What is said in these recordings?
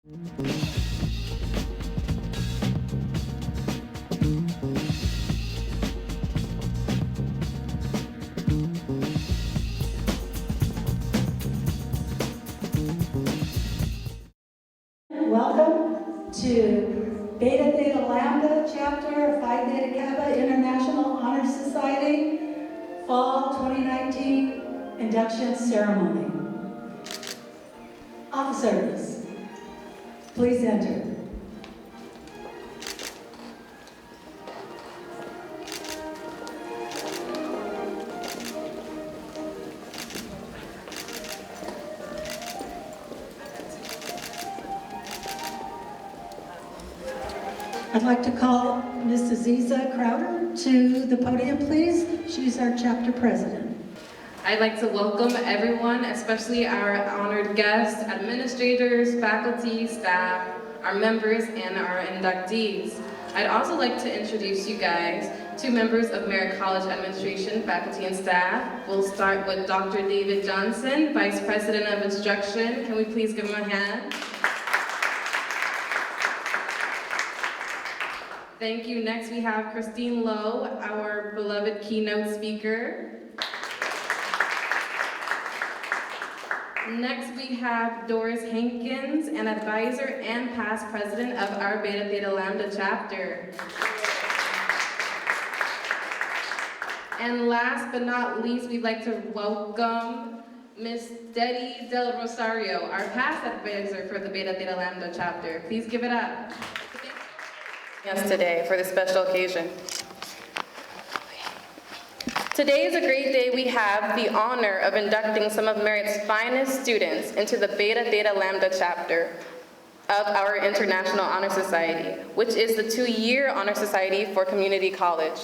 Welcome to Beta Theta Lambda Chapter of Phi Theta Kappa International Honor Society Fall 2019 Induction Ceremony. Officers, please enter. I'd like to call Ms. Aziza Crowder to the podium, please. She's our chapter president. I'd like to welcome everyone, especially our honored guests, administrators, faculty, staff, our members, and our inductees. I'd also like to introduce you guys to members of Merritt College Administration, faculty, and staff. We'll start with Dr. David Johnson, Vice President of Instruction. Can we please give him a hand? Thank you. Next we have Christine Lowe, our beloved keynote speaker. Next we have Doris Hankins, an advisor and past president of our Beta Theta Lambda chapter. And last but not least, we'd like to welcome Ms. Deddy Del Rosario, our past advisor for the Beta Theta Lambda chapter. Please give it up. Yes, today for this special occasion. Today is a great day. We have the honor of inducting some of Merritt's finest students into the Beta Theta Lambda chapter of our International Honor Society, which is the 2-year honor society for community college.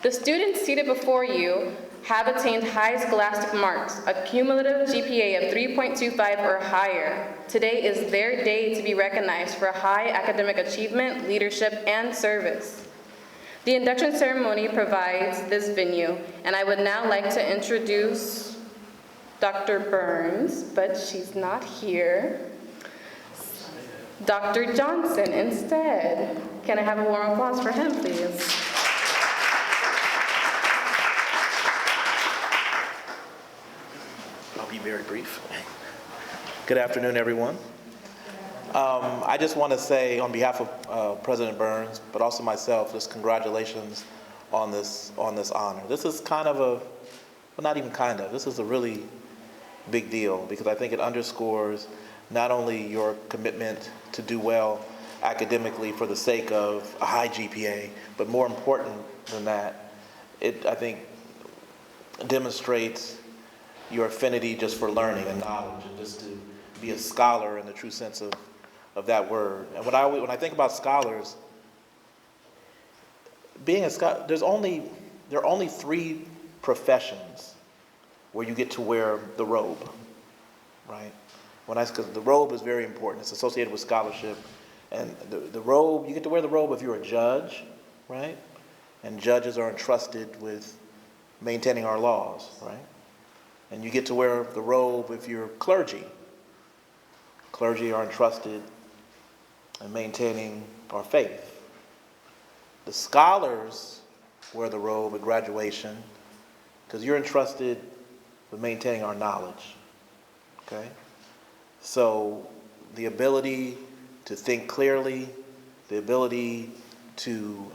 The students seated before you have attained high scholastic marks, a cumulative GPA of 3.25 or higher. Today is their day to be recognized for high academic achievement, leadership, and service. The induction ceremony provides this venue, and I would now like to introduce Dr. Burns, but she's not here. Dr. Johnson instead. Can I have a warm applause for him, please? I'll be very brief. Good afternoon, everyone. I just want to say on behalf of President Burns, but also myself, just congratulations on this honor. This is kind of a, well, not even kind of, this is a really big deal because I think it underscores not only your commitment to do well academically for the sake of a high GPA, but more important than that, it, I think, demonstrates your affinity just for learning and knowledge and just to be a scholar in the true sense of that word. And when I think about scholars, being a scholar, there are only 3 professions where you get to wear the robe, right? Because the robe is very important. It's associated with scholarship. And the robe, you get to wear the robe if you're a judge, right? And judges are entrusted with maintaining our laws, right? And you get to wear the robe if you're clergy. Clergy are entrusted in maintaining our faith. The scholars wear the robe at graduation because you're entrusted with maintaining our knowledge, okay? So the ability to think clearly, the ability to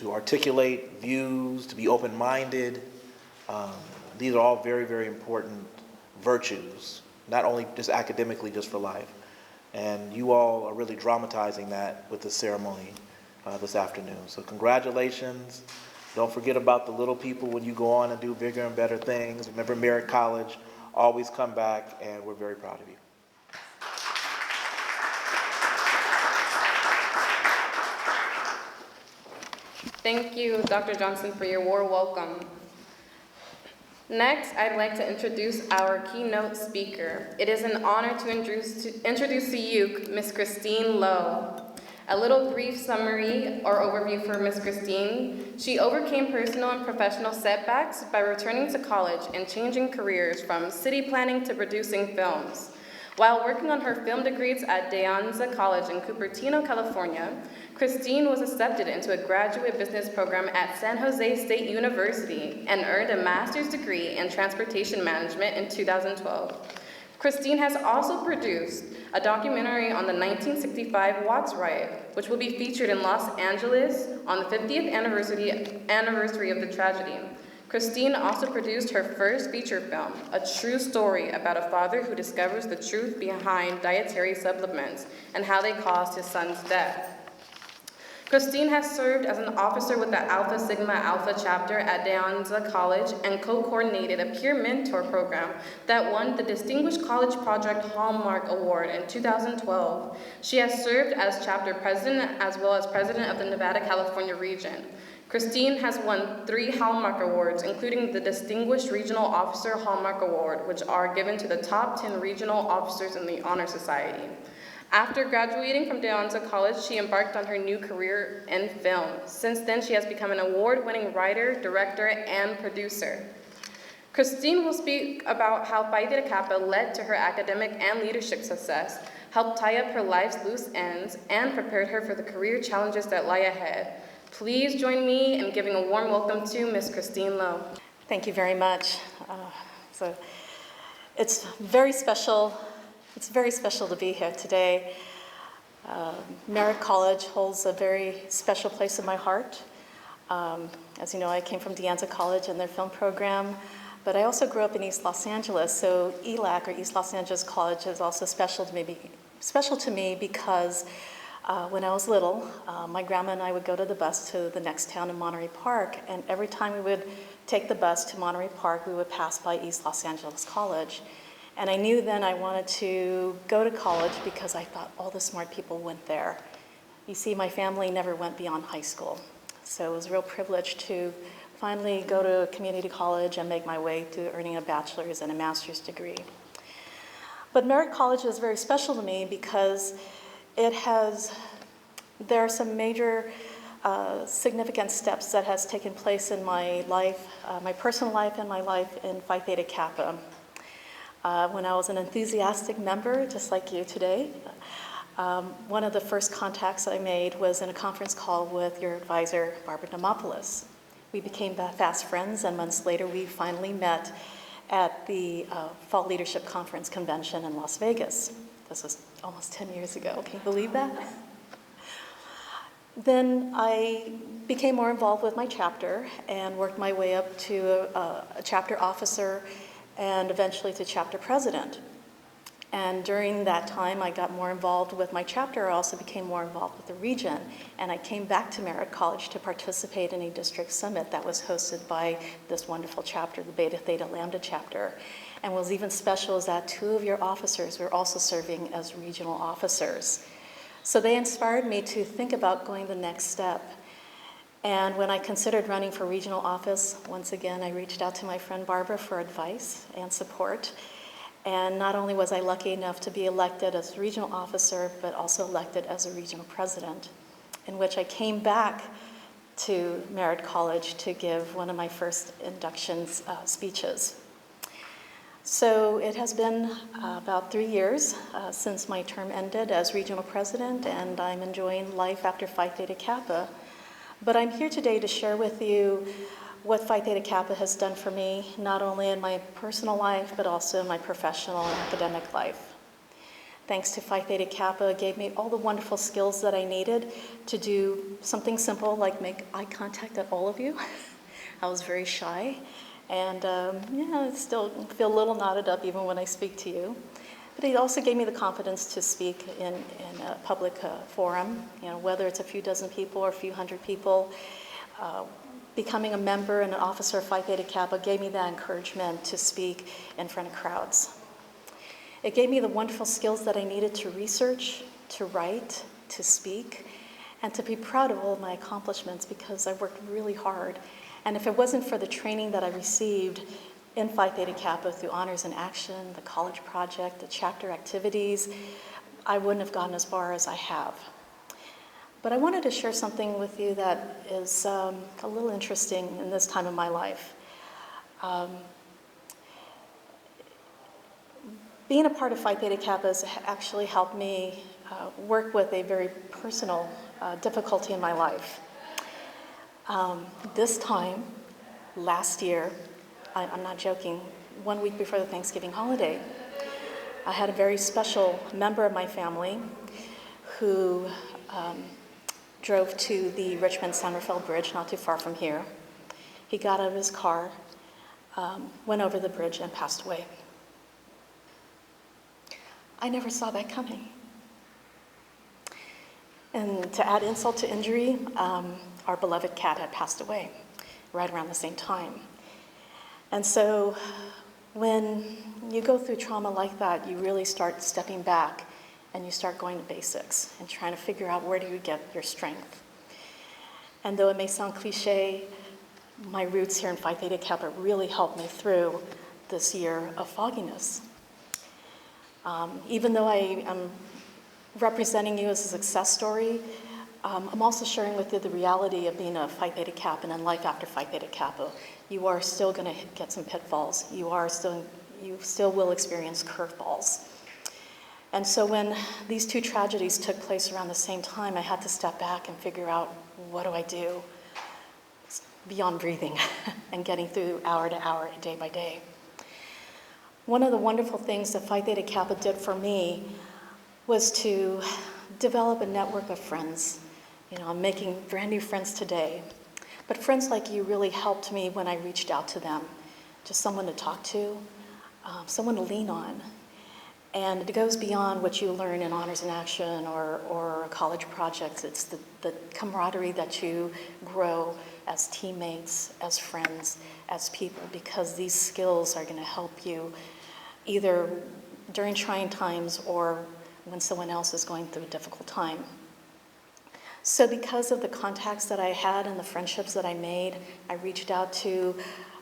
articulate views, to be open-minded, these are all very, very important virtues, not only just academically, just for life. And you all are really dramatizing that with the ceremony this afternoon. So congratulations. Don't forget about the little people when you go on and do bigger and better things. Remember Merritt College, always come back, and we're very proud of you. Thank you, Dr. Johnson, for your warm welcome. Next, I'd like to introduce our keynote speaker. It is an honor to introduce to you Ms. Christine Lowe. A little brief summary or overview for Ms. Christine. She overcame personal and professional setbacks by returning to college and changing careers from city planning to producing films. While working on her film degrees at De Anza College in Cupertino, California, Christine was accepted into a graduate business program at San Jose State University and earned a master's degree in transportation management in 2012. Christine has also produced a documentary on the 1965 Watts riot, which will be featured in Los Angeles on the 50th anniversary of the tragedy. Christine also produced her first feature film, a true story about a father who discovers the truth behind dietary supplements and how they caused his son's death. Christine has served as an officer with the Alpha Sigma Alpha chapter at De Anza College and co-coordinated a peer mentor program that won the Distinguished College Project Hallmark Award in 2012. She has served as chapter president as well as president of the Nevada-California region. Christine has won 3 Hallmark Awards, including the Distinguished Regional Officer Hallmark Award, which are given to the top 10 regional officers in the Honor Society. After graduating from De Anza College, she embarked on her new career in film. Since then, she has become an award-winning writer, director, and producer. Christine will speak about how Phi Theta Kappa led to her academic and leadership success, helped tie up her life's loose ends, and prepared her for the career challenges that lie ahead. Please join me in giving a warm welcome to Ms. Christine Lowe. Thank you very much. It's very special. It's very special to be here today. Merritt College holds a very special place in my heart. As you know, I came from De Anza College and their film program, but I also grew up in East Los Angeles, so ELAC, or East Los Angeles College, is also special to me because when I was little, my grandma and I would go to the bus to the next town in Monterey Park, and every time we would take the bus to Monterey Park, we would pass by East Los Angeles College. And I knew then I wanted to go to college because I thought all the smart people went there. You see, my family never went beyond high school. So it was a real privilege to finally go to a community college and make my way to earning a bachelor's and a master's degree. But Merritt College is very special to me because there are some major significant steps that has taken place in my life, my personal life and my life in Phi Theta Kappa. When I was an enthusiastic member, just like you today, one of the first contacts I made was in a conference call with your advisor, Barbara Demopoulos. We became fast friends, and months later we finally met at the Fall Leadership Conference convention in Las Vegas. This was almost 10 years ago. Can you believe that? Then I became more involved with my chapter and worked my way up to a chapter officer and eventually to chapter president. And during that time, I got more involved with my chapter. I also became more involved with the region. And I came back to Merritt College to participate in a district summit that was hosted by this wonderful chapter, the Beta Theta Lambda chapter. And what was even special is that 2 of your officers were also serving as regional officers. So they inspired me to think about going the next step. And when I considered running for regional office, once again, I reached out to my friend Barbara for advice and support. And not only was I lucky enough to be elected as a regional officer, but also elected as a regional president, in which I came back to Merritt College to give one of my first induction speeches. So it has been about 3 years since my term ended as regional president, and I'm enjoying life after Phi Theta Kappa. But I'm here today to share with you what Phi Theta Kappa has done for me, not only in my personal life, but also in my professional and academic life. Thanks to Phi Theta Kappa, it gave me all the wonderful skills that I needed to do something simple like make eye contact at all of you. I was very shy, and I still feel a little knotted up even when I speak to you. But it also gave me the confidence to speak in a public forum, whether it's a few dozen people or a few hundred people. Becoming a member and an officer of Phi Theta Kappa gave me that encouragement to speak in front of crowds. It gave me the wonderful skills that I needed to research, to write, to speak, and to be proud of all of my accomplishments because I worked really hard. And if it wasn't for the training that I received in Phi Theta Kappa through Honors in Action, the college project, the chapter activities, I wouldn't have gotten as far as I have. But I wanted to share something with you that is a little interesting in this time of my life. Being a part of Phi Theta Kappa has actually helped me work with a very personal difficulty in my life. This time, last year, I'm not joking, 1 week before the Thanksgiving holiday, I had a very special member of my family who drove to the Richmond-Summerfeld Bridge, not too far from here. He got out of his car, went over the bridge, and passed away. I never saw that coming. And to add insult to injury, our beloved cat had passed away right around the same time. And so when you go through trauma like that, you really start stepping back and you start going to basics and trying to figure out where do you get your strength. And though it may sound cliche, my roots here in Phi Theta Kappa really helped me through this year of fogginess. Even though I am representing you as a success story, I'm also sharing with you the reality of being a Phi Theta Kappa and life after Phi Theta Kappa. You are still going to get some pitfalls. You still will experience curveballs. And so when these two tragedies took place around the same time, I had to step back and figure out, what do I do beyond breathing and getting through hour to hour, day by day. One of the wonderful things that Phi Theta Kappa did for me was to develop a network of friends. You know, I'm making brand new friends today. But friends like you really helped me when I reached out to them. Just someone to talk to, someone to lean on. And it goes beyond what you learn in Honors in Action or college projects. It's the camaraderie that you grow as teammates, as friends, as people, because these skills are going to help you either during trying times or when someone else is going through a difficult time. So because of the contacts that I had and the friendships that I made, I reached out to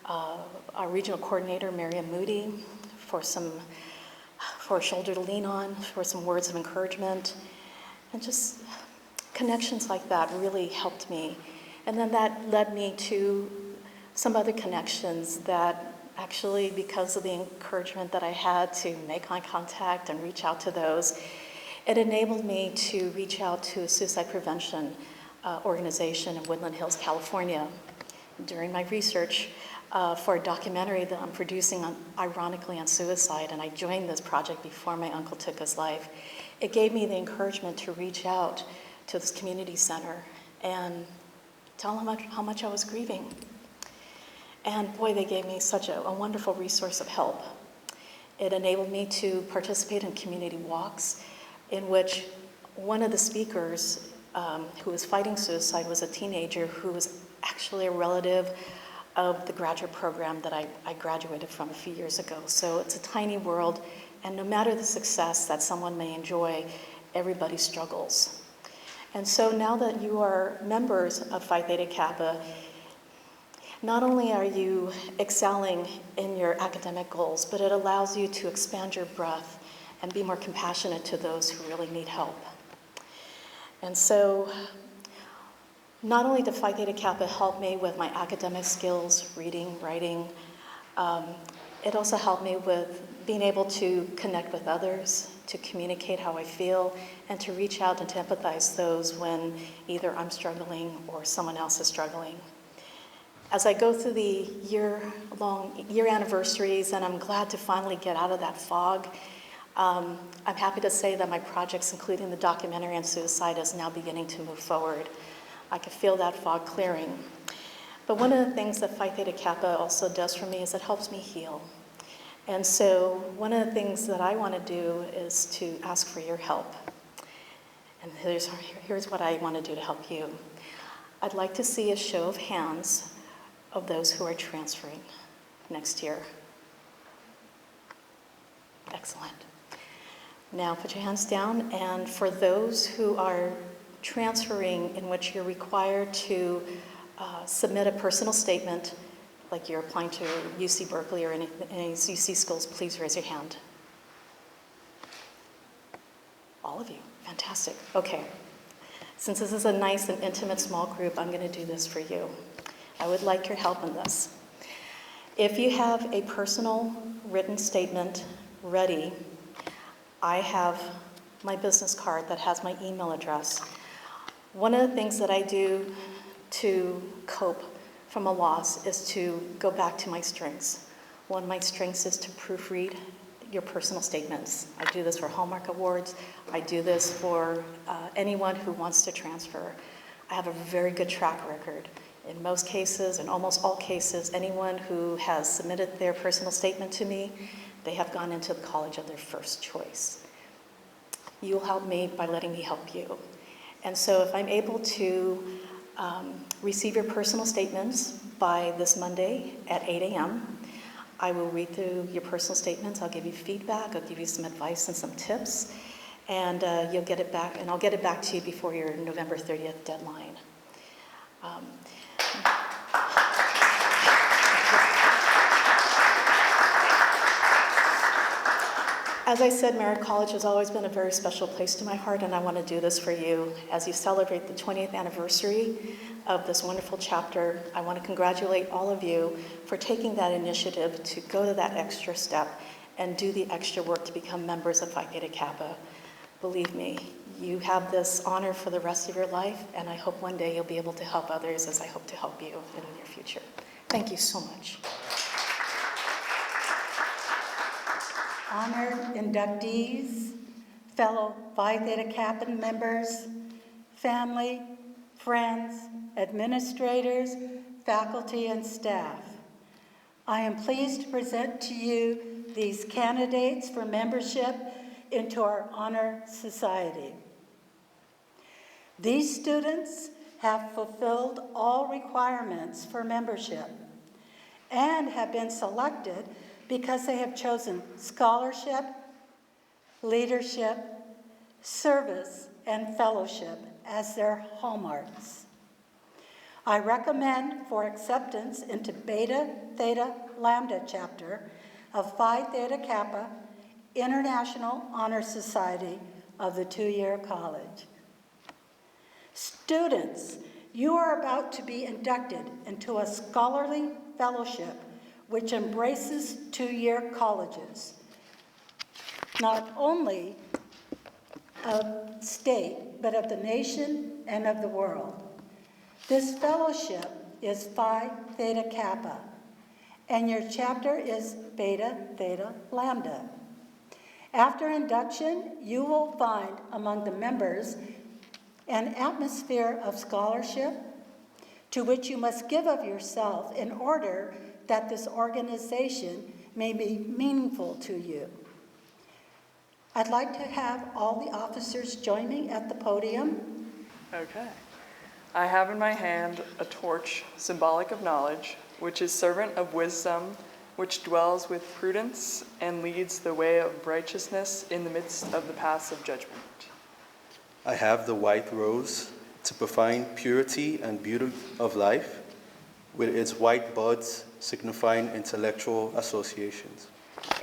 our regional coordinator, Miriam Moody, for a shoulder to lean on, for some words of encouragement, and just connections like that really helped me. And then that led me to some other connections that actually, because of the encouragement that I had to make eye contact and reach out to those, it enabled me to reach out to a suicide prevention organization in Woodland Hills, California. During my research for a documentary that I'm producing ironically on suicide, and I joined this project before my uncle took his life, it gave me the encouragement to reach out to this community center and tell them how much I was grieving. And boy, they gave me such a wonderful resource of help. It enabled me to participate in community walks in which one of the speakers who was fighting suicide was a teenager who was actually a relative of the graduate program that I graduated from a few years ago. So it's a tiny world, and no matter the success that someone may enjoy, everybody struggles. And so now that you are members of Phi Theta Kappa, not only are you excelling in your academic goals, but it allows you to expand your breadth and be more compassionate to those who really need help. And so not only did Phi Theta Kappa help me with my academic skills, reading, writing, it also helped me with being able to connect with others, to communicate how I feel, and to reach out and to empathize those when either I'm struggling or someone else is struggling. As I go through the year anniversaries, and I'm glad to finally get out of that fog, I'm happy to say that my projects, including the documentary on suicide, is now beginning to move forward. I can feel that fog clearing. But one of the things that Phi Theta Kappa also does for me is it helps me heal. And so one of the things that I want to do is to ask for your help. And here's what I want to do to help you. I'd like to see a show of hands of those who are transferring next year. Excellent. Now put your hands down, and for those who are transferring in which you're required to submit a personal statement, like you're applying to UC Berkeley or any UC schools, please raise your hand. All of you, fantastic. Okay, since this is a nice and intimate small group, I'm gonna do this for you. I would like your help in this. If you have a personal written statement ready, I have my business card that has my email address. One of the things that I do to cope from a loss is to go back to my strengths. One of my strengths is to proofread your personal statements. I do this for Hallmark Awards. I do this for anyone who wants to transfer. I have a very good track record. In most cases, in almost all cases, anyone who has submitted their personal statement to me, they have gone into the college of their first choice. You'll help me by letting me help you. And so if I'm able to receive your personal statements by this Monday at 8 a.m., I will read through your personal statements. I'll give you feedback. I'll give you some advice and some tips. And you'll get it back, and I'll get it back to you before your November 30th deadline. As I said, Merritt College has always been a very special place to my heart, and I want to do this for you. As you celebrate the 20th anniversary of this wonderful chapter, I want to congratulate all of you for taking that initiative to go to that extra step and do the extra work to become members of Phi Theta Kappa. Believe me, you have this honor for the rest of your life, and I hope one day you'll be able to help others as I hope to help you in the near future. Thank you so much. Honored inductees, fellow Phi Theta Kappa members, family, friends, administrators, faculty, and staff. I am pleased to present to you these candidates for membership into our honor society. These students have fulfilled all requirements for membership and have been selected because they have chosen scholarship, leadership, service, and fellowship as their hallmarks. I recommend for acceptance into Beta Theta Lambda chapter of Phi Theta Kappa International Honor Society of the two-year college. Students, you are about to be inducted into a scholarly fellowship which embraces two-year colleges, not only of state, but of the nation and of the world. This fellowship is Phi Theta Kappa, and your chapter is Beta Theta Lambda. After induction, you will find among the members an atmosphere of scholarship to which you must give of yourself in order that this organization may be meaningful to you. I'd like to have all the officers join me at the podium. Okay. I have in my hand a torch, symbolic of knowledge, which is servant of wisdom, which dwells with prudence and leads the way of righteousness in the midst of the paths of judgment. I have the white rose, typifying purity and beauty of life, with its white buds signifying intellectual associations.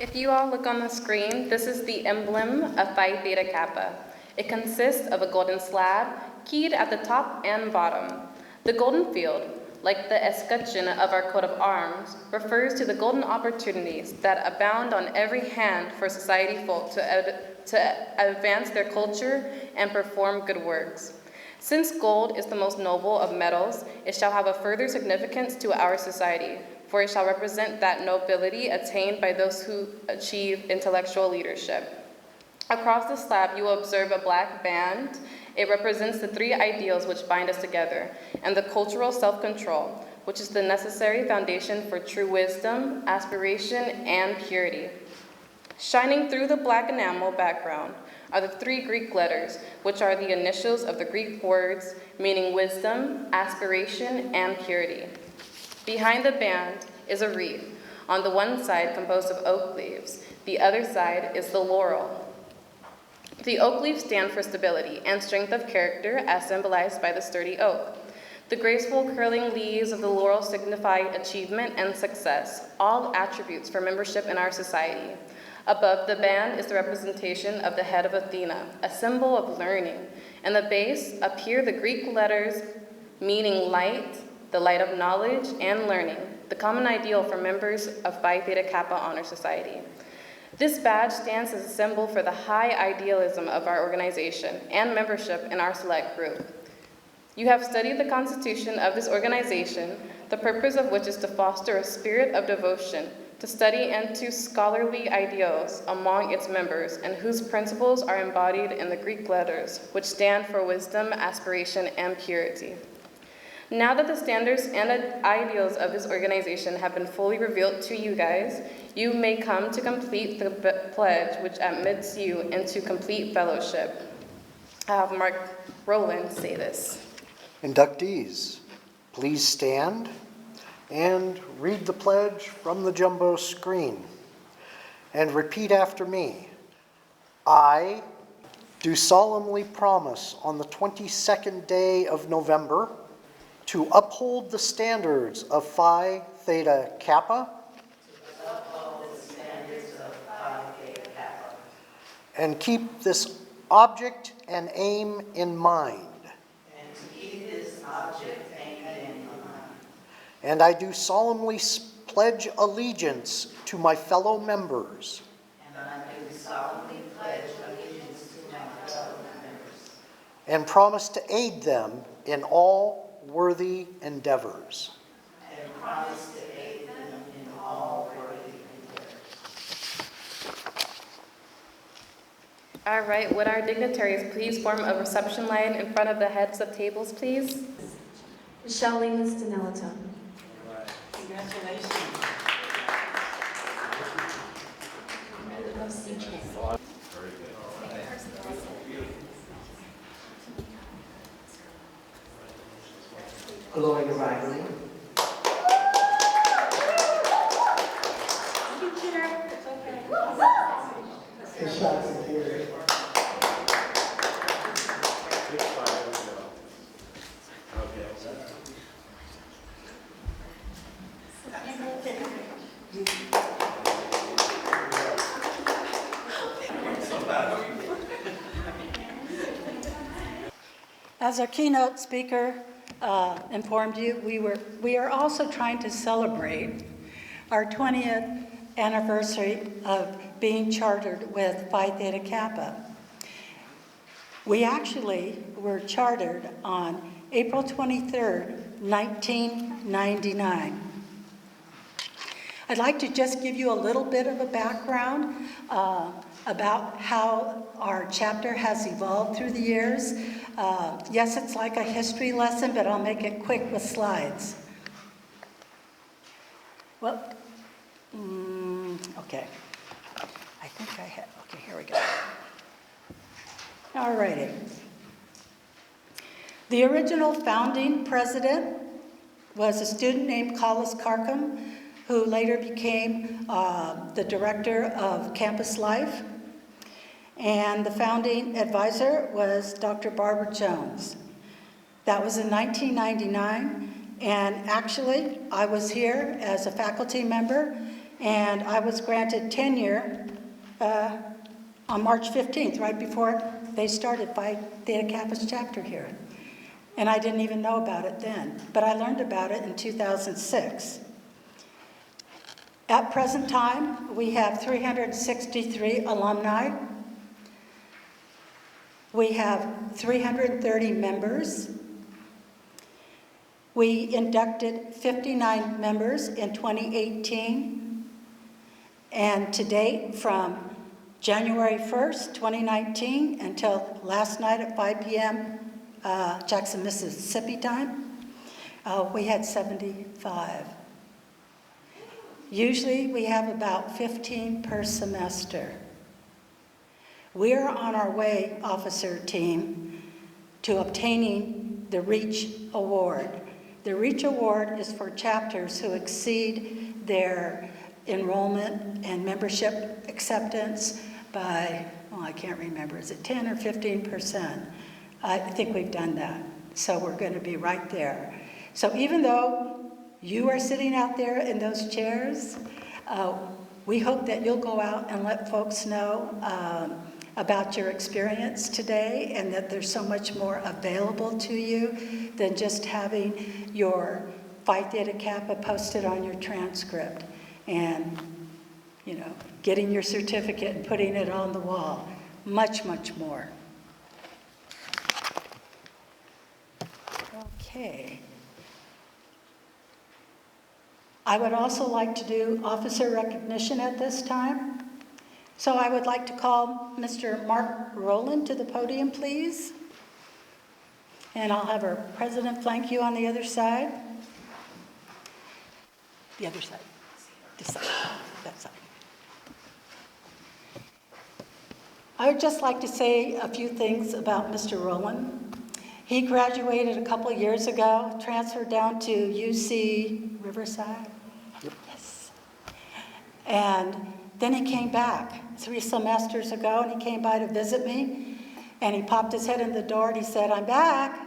If you all look on the screen, this is the emblem of Phi Theta Kappa. It consists of a golden slab, keyed at the top and bottom. The golden field, like the escutcheon of our coat of arms, refers to the golden opportunities that abound on every hand for society folk to advance their culture and perform good works. Since gold is the most noble of metals, it shall have a further significance to our society, for it shall represent that nobility attained by those who achieve intellectual leadership. Across the slab, you will observe a black band. It represents the three ideals which bind us together, and the cultural self-control, which is the necessary foundation for true wisdom, aspiration, and purity. Shining through the black enamel background are the three Greek letters, which are the initials of the Greek words meaning wisdom, aspiration, and purity. Behind the band is a wreath, on the one side composed of oak leaves, the other side is the laurel. The oak leaves stand for stability and strength of character as symbolized by the sturdy oak. The graceful curling leaves of the laurel signify achievement and success, all attributes for membership in our society. Above the band is the representation of the head of Athena, a symbol of learning. In the base appear the Greek letters meaning light, the light of knowledge and learning, the common ideal for members of Phi Theta Kappa Honor Society. This badge stands as a symbol for the high idealism of our organization and membership in our select group. You have studied the constitution of this organization, the purpose of which is to foster a spirit of devotion, to study into scholarly ideals among its members, and whose principles are embodied in the Greek letters, which stand for wisdom, aspiration, and purity. Now that the standards and ideals of this organization have been fully revealed to you guys, you may come to complete the pledge, which admits you into complete fellowship. I'll have Mark Rowland say this. Inductees, please stand and read the pledge from the jumbo screen and repeat after me. I do solemnly promise on the 22nd day of November to uphold the standards of Phi Theta Kappa, and keep this object and aim in mind. And I do solemnly pledge allegiance to my fellow members. And promise to aid them in all worthy endeavors. All right, would our dignitaries please form a reception line in front of the heads of tables, please? Michelle Stenelato. Congratulations. Gloria Riley. Michelle Security. As our keynote speaker informed you, we are also trying to celebrate our 20th anniversary of being chartered with Phi Theta Kappa. We actually were chartered on April 23rd, 1999. I'd like to just give you a little bit of a background about how our chapter has evolved through the years. Yes, it's like a history lesson, but I'll make it quick with slides. Well, okay. I think I have, okay, here we go. All righty. The original founding president was a student named Collis Carcom, who later became the director of campus life. And the founding advisor was Dr. Barbara Jones. That was in 1999, and actually I was here as a faculty member, and I was granted tenure on March 15th, right before they started Phi Theta Kappa's chapter here. And I didn't even know about it then, but I learned about it in 2006. At present time, we have 363 alumni. We have 330 members. We inducted 59 members in 2018. And to date, from January 1st, 2019, until last night at 5 p.m. Jackson, Mississippi time, we had 75. Usually we have about 15 per semester. We're on our way, officer team, to obtaining the REACH Award. The REACH Award is for chapters who exceed their enrollment and membership acceptance by, well, I can't remember, is it 10 or 15%? I think we've done that. So we're going to be right there. So even though you are sitting out there in those chairs, we hope that you'll go out and let folks know about your experience today, and that there's so much more available to you than just having your Phi Theta Kappa posted on your transcript. And getting your certificate and putting it on the wall. Much, much more. Okay. I would also like to do officer recognition at this time. So I would like to call Mr. Mark Rowland to the podium, please. And I'll have our president flank you on the other side. The other side. This side. That side. I would just like to say a few things about Mr. Rowland. He graduated a couple of years ago, transferred down to UC Riverside. Yes. And then he came back 3 semesters ago, and he came by to visit me, and he popped his head in the door, and he said, "I'm back."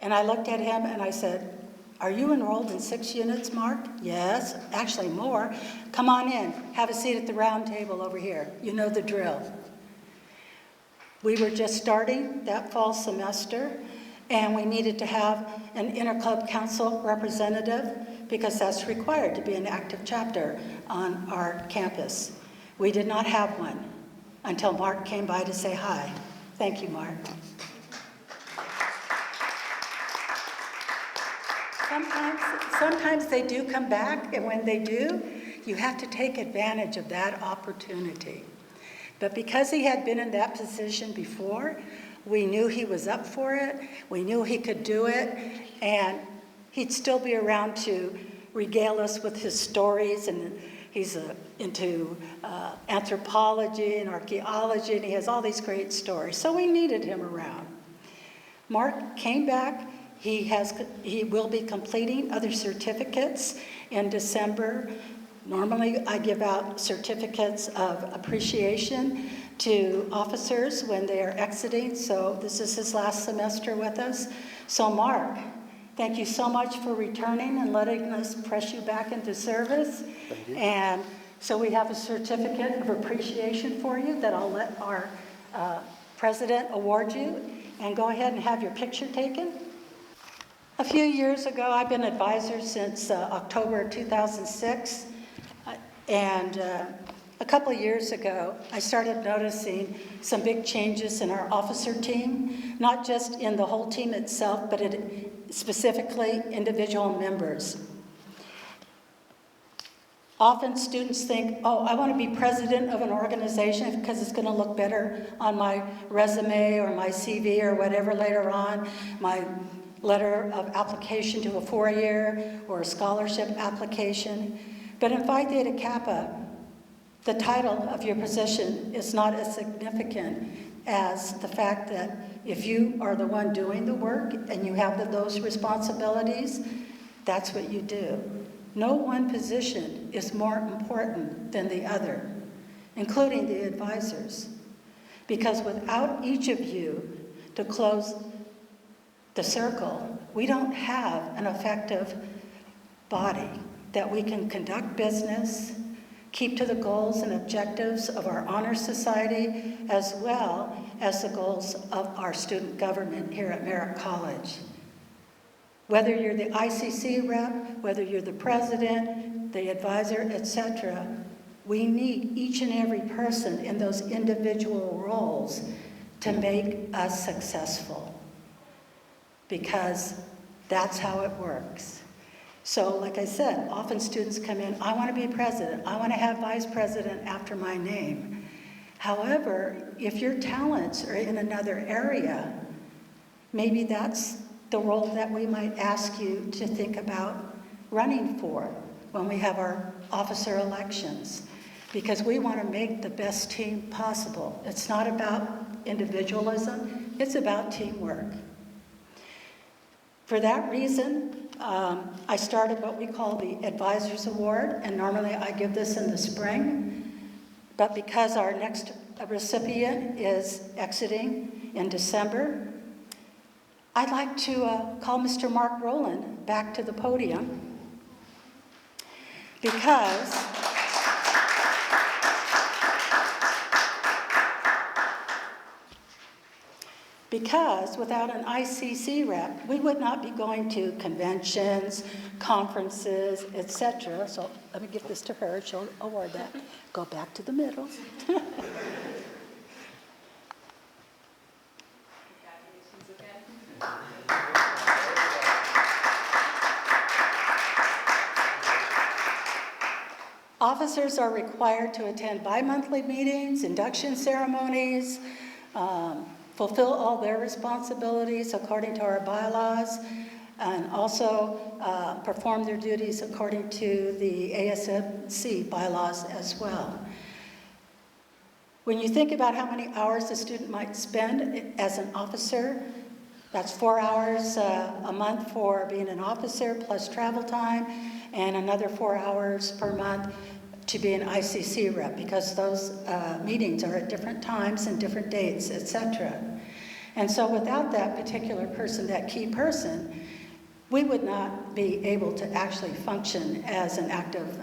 And I looked at him, and I said, "Are you enrolled in 6 units, Mark?" "Yes, actually more." "Come on in. Have a seat at the round table over here. You know the drill." We were just starting that fall semester, and we needed to have an interclub council representative because that's required to be an active chapter on our campus. We did not have one until Mark came by to say hi. Thank you, Mark. Sometimes they do come back, and when they do, you have to take advantage of that opportunity. But because he had been in that position before, we knew he was up for it, we knew he could do it, and he'd still be around to regale us with his stories, and he's into anthropology and archaeology, and he has all these great stories. So we needed him around. Mark came back. He will be completing other certificates in December. Normally, I give out certificates of appreciation to officers when they are exiting, so this is his last semester with us. So Mark, thank you so much for returning and letting us press you back into service. Thank you. And so we have a certificate of appreciation for you that I'll let our president award you, and go ahead and have your picture taken. A few years ago, I've been advisor since October 2006, and a couple of years ago, I started noticing some big changes in our officer team, not just in the whole team itself, but specifically individual members. Often students think, oh, I want to be president of an organization because it's going to look better on my resume or my CV or whatever later on, my letter of application to a 4-year or a scholarship application. But in Phi Theta Kappa, the title of your position is not as significant as the fact that if you are the one doing the work and you have those responsibilities, that's what you do. No one position is more important than the other, including the advisors. Because without each of you to close the circle, we don't have an effective body that we can conduct business, keep to the goals and objectives of our honor society, as well as the goals of our student government here at Merritt College. Whether you're the ICC rep, whether you're the president, the advisor, etc., we need each and every person in those individual roles to make us successful, because that's how it works. So like I said, often students come in, I want to be president, I want to have vice president after my name. However, if your talents are in another area, maybe that's the role that we might ask you to think about running for when we have our officer elections, because we want to make the best team possible. It's not about individualism, it's about teamwork. For that reason, I started what we call the Advisors Award, and normally I give this in the spring, but because our next recipient is exiting in December, I'd like to call Mr. Mark Rowland back to the podium, because Because without an ICC rep, we would not be going to conventions, conferences, etc. So let me give this to her. She'll award that. Go back to the middle. Officers are required to attend bi-monthly meetings, induction ceremonies, fulfill all their responsibilities according to our bylaws, and also perform their duties according to the ASMC bylaws as well. When you think about how many hours a student might spend as an officer, that's 4 hours a month for being an officer plus travel time, and another 4 hours per month to be an ICC rep, because those meetings are at different times and different dates, etc. And so without that particular person, that key person, we would not be able to actually function as an active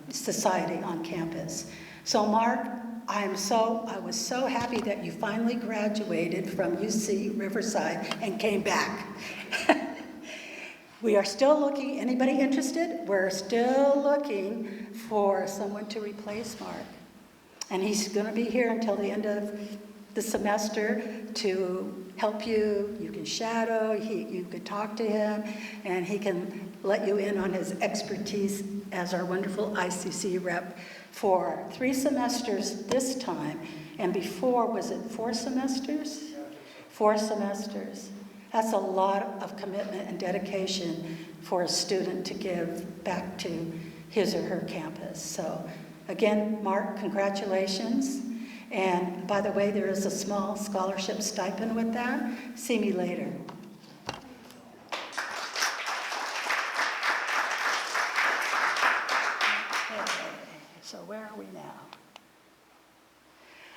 society on campus. So Mark, I was so happy that you finally graduated from UC Riverside and came back. We are still looking, anybody interested? We're still looking for someone to replace Mark. And he's going to be here until the end of the semester to help you. You can shadow, you can talk to him, and he can let you in on his expertise as our wonderful ICC rep for 3 semesters this time. And before, was it 4 semesters? 4 semesters. That's a lot of commitment and dedication for a student to give back to his or her campus. So again, Mark, congratulations. And by the way, there is a small scholarship stipend with that. See me later. Okay, so where are we now?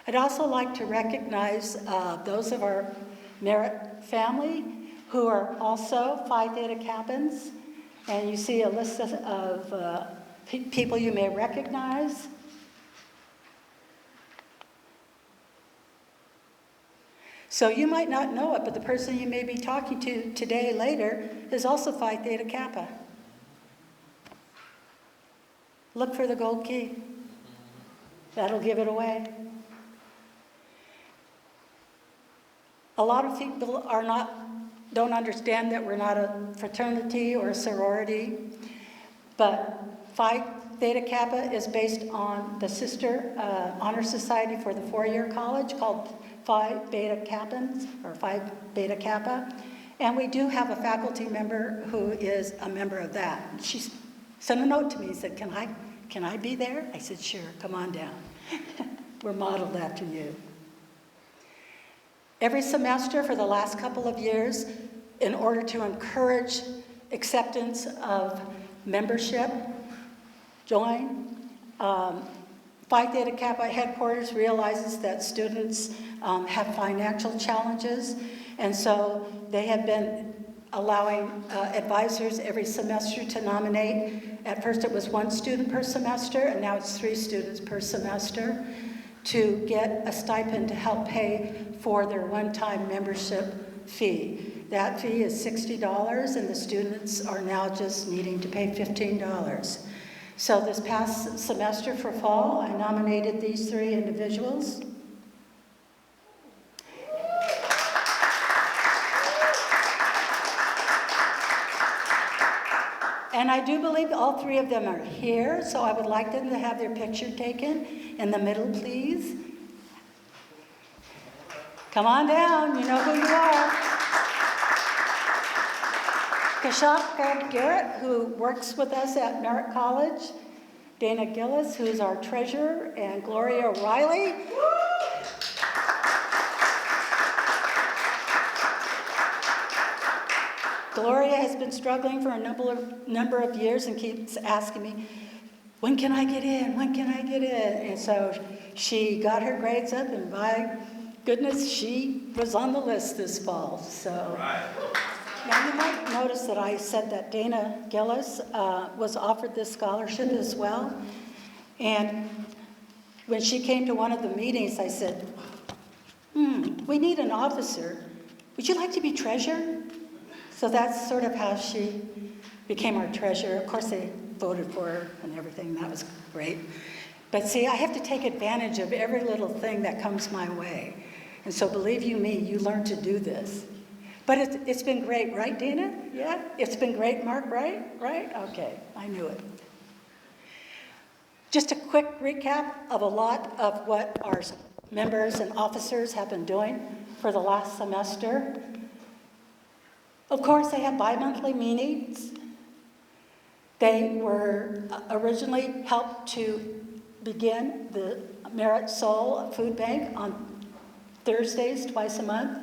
I'd also like to recognize those of our Merritt family who are also Phi Theta Kappans. And you see a list of people you may recognize. So you might not know it, but the person you may be talking to today later is also Phi Theta Kappa. Look for the gold key. That'll give it away. A lot of people don't understand that we're not a fraternity or a sorority, but Phi Theta Kappa is based on the sister honor society for the 4-year college called Phi Beta Kappans, or Phi Beta Kappa. And we do have a faculty member who is a member of that. She sent a note to me and said, can I be there? I said, sure, come on down. We're modeled after you. Every semester for the last couple of years, in order to encourage acceptance of membership, join. Phi Theta Kappa headquarters realizes that students have financial challenges, and so they have been allowing advisors every semester to nominate. At first it was 1 student per semester, and now it's 3 students per semester, to get a stipend to help pay for their one-time membership fee. That fee is $60, and the students are now just needing to pay $15. So this past semester for fall, I nominated these 3 individuals. And I do believe all 3 of them are here, so I would like them to have their picture taken. In the middle, please. Come on down, you know who you are. Kashaka Garrett, who works with us at Merritt College. Dana Gillis, who's our treasurer, and Gloria Riley. Gloria has been struggling for a number of years and keeps asking me, when can I get in? When can I get in? And so she got her grades up, and by goodness, she was on the list this fall. So now you might notice that I said that Dana Gillis was offered this scholarship as well. And when she came to one of the meetings, I said, we need an officer. would you like to be treasurer? So that's sort of how she became our treasurer. Of course, they voted for her and everything. That was great. But see, I have to take advantage of every little thing that comes my way. And so believe you me, you learn to do this. But it's been great, right, Dina? Yeah? It's been great, Mark, right? Right? Okay, I knew it. Just a quick recap of a lot of what our members and officers have been doing for the last semester. Of course, they have bi-monthly meetings. They were originally helped to begin the Merritt Soul Food Bank on Thursdays, twice a month.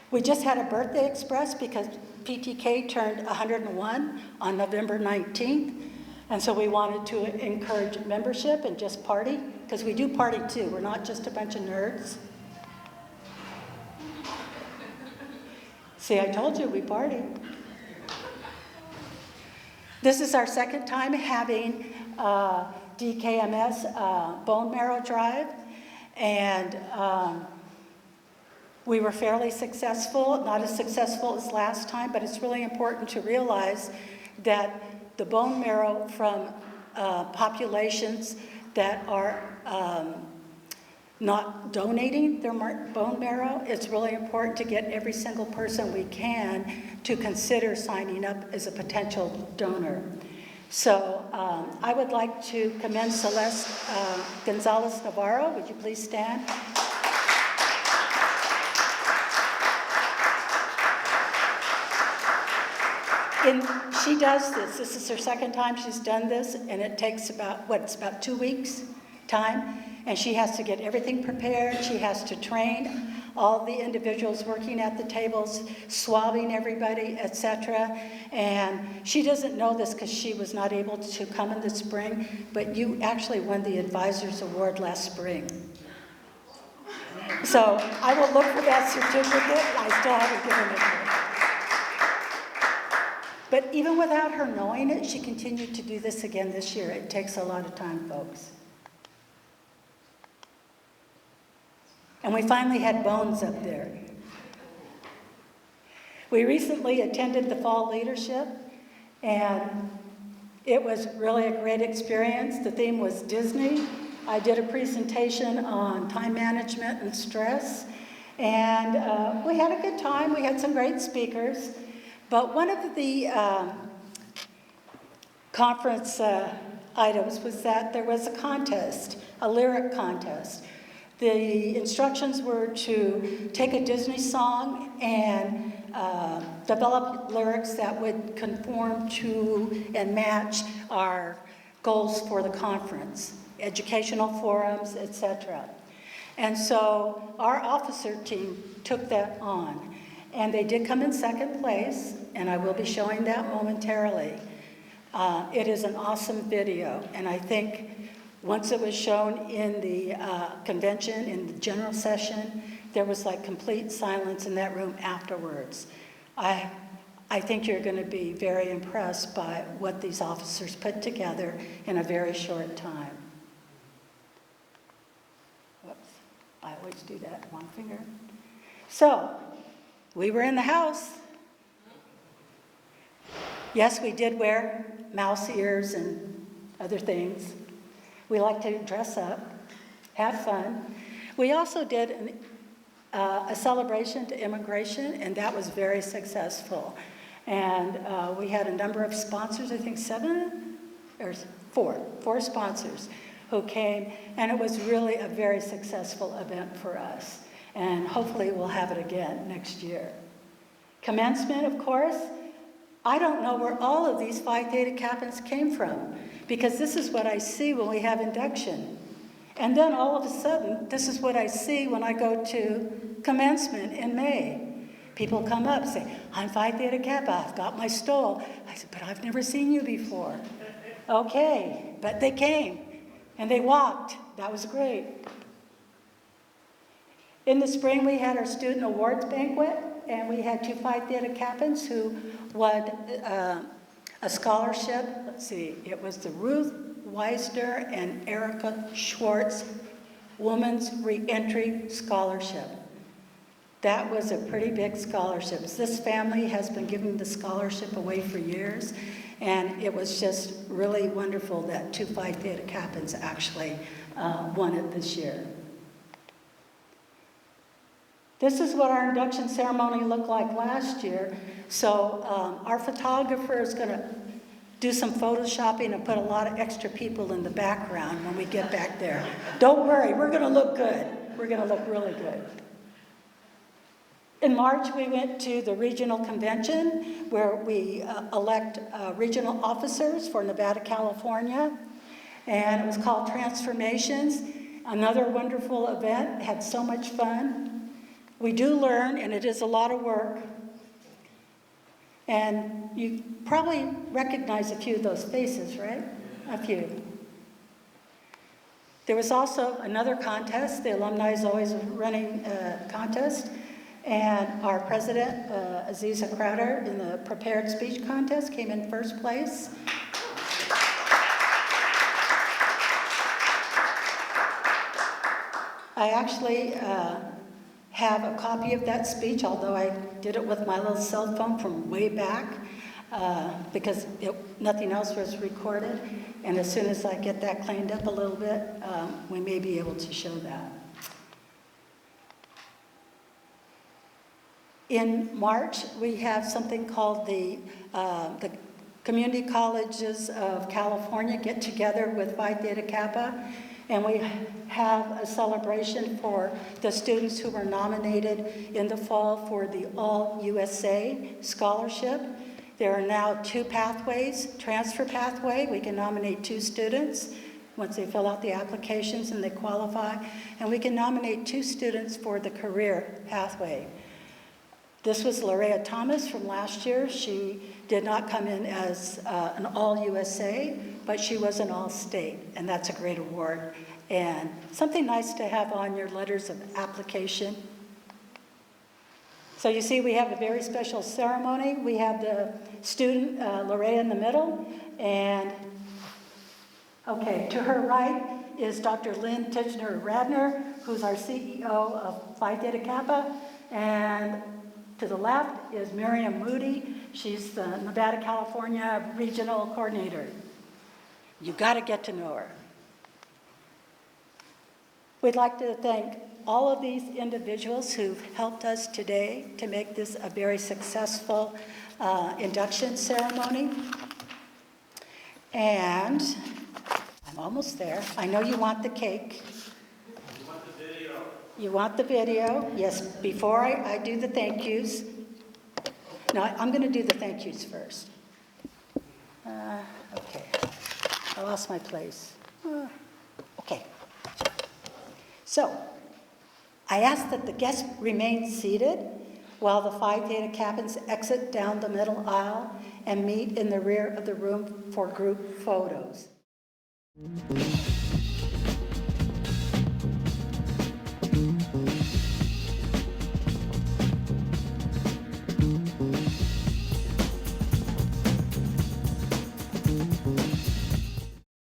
We just had a birthday express because PTK turned 101 on November 19th. And so we wanted to encourage membership and just party, because we do party too. We're not just a bunch of nerds. See, I told you we party. This is our second time having DKMS bone marrow drive, and we were fairly successful, not as successful as last time, but it's really important to realize that the bone marrow from populations that are not donating their bone marrow, it's really important to get every single person we can to consider signing up as a potential donor. So I would like to commend Celeste Gonzalez Navarro. Would you please stand? She does this. This is her second time she's done this, and it takes about 2 weeks time. And she has to get everything prepared. She has to train all the individuals working at the tables, swabbing everybody, etc. And she doesn't know this because she was not able to come in the spring, but you actually won the Advisors Award last spring. So I will look for that certificate. I still haven't given it to her. But even without her knowing it, she continued to do this again this year. It takes a lot of time, folks. And we finally had bones up there. We recently attended the fall leadership, and it was really a great experience. The theme was Disney. I did a presentation on time management and stress, and we had a good time. We had some great speakers. But one of the conference items was that there was a contest, a lyric contest. The instructions were to take a Disney song and develop lyrics that would conform to and match our goals for the conference, educational forums, etc. And so our officer team took that on. And they did come in second place, and I will be showing that momentarily. It is an awesome video, and I think once it was shown in the convention, in the general session, there was like complete silence in that room afterwards. I think you're going to be very impressed by what these officers put together in a very short time. Whoops, I always do that, one finger. So, we were in the house. Yes, we did wear mouse ears and other things. We like to dress up, have fun. We also did a celebration to immigration, and that was very successful. And we had a number of sponsors, I think 7 or 4 sponsors who came, and it was really a very successful event for us. And hopefully we'll have it again next year. Commencement, of course. I don't know where all of these Phi Theta Kappas came from, because this is what I see when we have induction. And then all of a sudden, this is what I see when I go to commencement in May. People come up and say, I'm Phi Theta Kappa, I've got my stole. I said, but I've never seen you before. Okay, but they came and they walked. That was great. In the spring, we had our student awards banquet, and we had 2 Phi Theta Kappans who won a scholarship. Let's see, it was the Ruth Weisner and Erica Schwartz Women's Reentry Scholarship. That was a pretty big scholarship. This family has been giving the scholarship away for years, and it was just really wonderful that 2 Phi Theta Kappans actually won it this year. This is what our induction ceremony looked like last year. So our photographer is going to do some photoshopping and put a lot of extra people in the background when we get back there. Don't worry, we're going to look good. We're going to look really good. In March, we went to the regional convention where we elect regional officers for Nevada, California, and it was called Transformations. Another wonderful event, had so much fun. We do learn, and it is a lot of work. And you probably recognize a few of those faces, right? A few. There was also another contest. The alumni is always running a contest. And our president, Aziza Crowder, in the prepared speech contest, came in first place. I actually have a copy of that speech, although I did it with my little cell phone from way back, because nothing else was recorded. And as soon as I get that cleaned up a little bit, we may be able to show that. In March, we have something called the Community Colleges of California get together with Phi Theta Kappa, and we have a celebration for the students who were nominated in the fall for the All USA Scholarship. There are now 2 pathways, transfer pathway, we can nominate 2 students once they fill out the applications and they qualify, and we can nominate 2 students for the career pathway. This was Larea Thomas from last year. She did not come in as an All-USA, but she was an All-State, and that's a great award. And something nice to have on your letters of application. So you see we have a very special ceremony. We have the student, Larea, in the middle, and okay, to her right is Dr. Lynn Tichenor-Radner, who's our CEO of Phi Theta Kappa, and to the left is Miriam Moody. She's the Nevada, California Regional Coordinator. You got to get to know her. We'd like to thank all of these individuals who've helped us today to make this a very successful induction ceremony. And I'm almost there. I know you want the cake. You want the video? Yes, before I do the thank yous. No, I'm going to do the thank yous first. Okay. I lost my place. Okay. So, I ask that the guests remain seated while the Phi Theta Kappans exit down the middle aisle and meet in the rear of the room for group photos.